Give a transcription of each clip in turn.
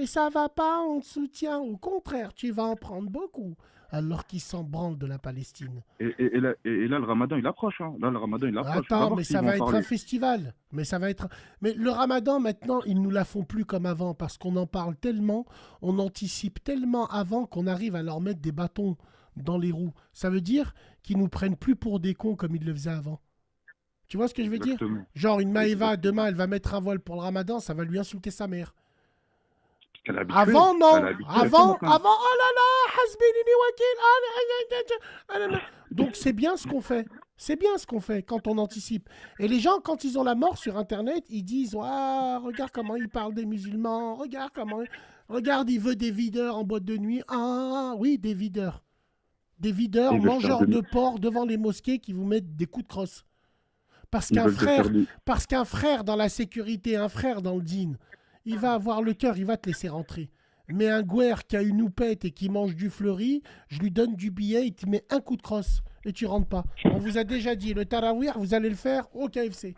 ça va pas, on te soutient. Au contraire, tu vas en prendre beaucoup. Alors qu'ils s'en branlent de la Palestine. Et là, le ramadan, il approche. Hein. Là, le ramadan, il approche. Va Attends, voir mais s'ils ça vont en va être un parler. festival. Mais ça va être. Mais le ramadan, maintenant, ils nous la font plus comme avant. Parce qu'on en parle tellement, on anticipe tellement avant qu'on arrive à leur mettre des bâtons dans les roues. Ça veut dire qu'ils nous prennent plus pour des cons comme ils le faisaient avant. Tu vois ce que je veux dire? Exactement. Genre, une Maëva, Exactement. demain, elle va mettre un voile pour le ramadan, ça va lui insulter sa mère. Elle est habituée. Avant, Elle est non. habituée à ça Avant, maintenant. oh là là, hasbinini wakil. Ah là là. Donc, c'est bien ce qu'on fait. C'est bien ce qu'on fait quand on anticipe. Et les gens, quand ils ont la mort sur Internet, ils disent ah, regarde comment il parle des musulmans. Regarde comment. Regarde, il veut des videurs en boîte de nuit. Ah, oui, des videurs. Des videurs, Ils veulent faire mangeurs de... de porc devant les mosquées qui vous mettent des coups de crosse. Ils veulent te faire de... Parce qu'un frère dans la sécurité, un frère dans le dîn, il va avoir le cœur, il va te laisser rentrer. Mais un gouer qui a une houppette et qui mange du fleuri, je lui donne du billet, il te met un coup de crosse et tu rentres pas. On vous a déjà dit, le tarawih, vous allez le faire au KFC.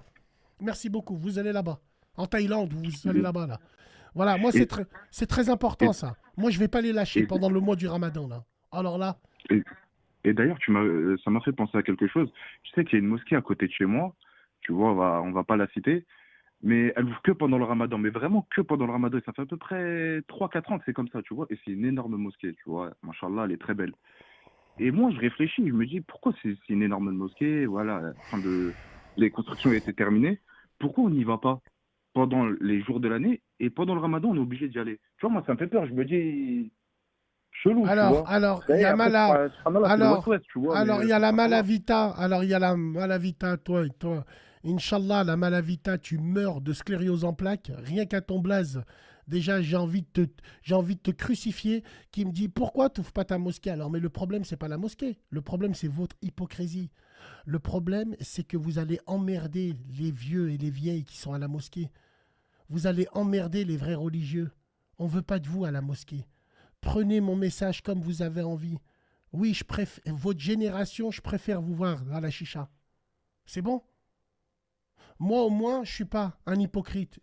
Merci beaucoup, vous allez là-bas. En Thaïlande, vous allez là-bas, là. Voilà, moi, Et, c'est très important, et, ça. Moi, je vais pas les lâcher et, pendant le mois du ramadan, là. Alors là, et, et d'ailleurs, ça m'a fait penser à quelque chose. Tu sais qu'il y a une mosquée à côté de chez moi. Tu vois, on va pas la citer. Mais elle ouvre que pendant le ramadan. Mais vraiment que pendant le ramadan. Et ça fait à peu près 3 4 ans que c'est comme ça, tu vois. Et c'est une énorme mosquée, tu vois. Machallah, elle est très belle. Et moi, je réfléchis, je me dis, pourquoi c'est une énorme mosquée, voilà, les constructions étaient terminées, pourquoi on n'y va pas pendant les jours de l'année et pendant le ramadan, on est obligé d'y aller. Tu vois, moi, ça me fait peur, je me dis, chelou, tu vois. il y Et a après, Mala, subhanallah, c'est le alors, West-West, tu vois, mais alors il y a la machallah. Malavita, alors il y a la Malavita, toi, Inch'Allah, la Malavita, tu meurs de sclériose en plaques, rien qu'à ton blaze. Déjà, j'ai envie de te crucifier, qui me dit pourquoi tu n'ouvres pas ta mosquée alors, mais le problème, c'est pas la mosquée. Le problème, c'est votre hypocrisie. Le problème, c'est que vous allez emmerder les vieux et les vieilles qui sont à la mosquée. Vous allez emmerder les vrais religieux. On veut pas de vous à la mosquée. Prenez mon message comme vous avez envie. Oui, je préfère votre génération, je préfère vous voir à la chicha. C'est bon? Moi au moins, je suis pas un hypocrite.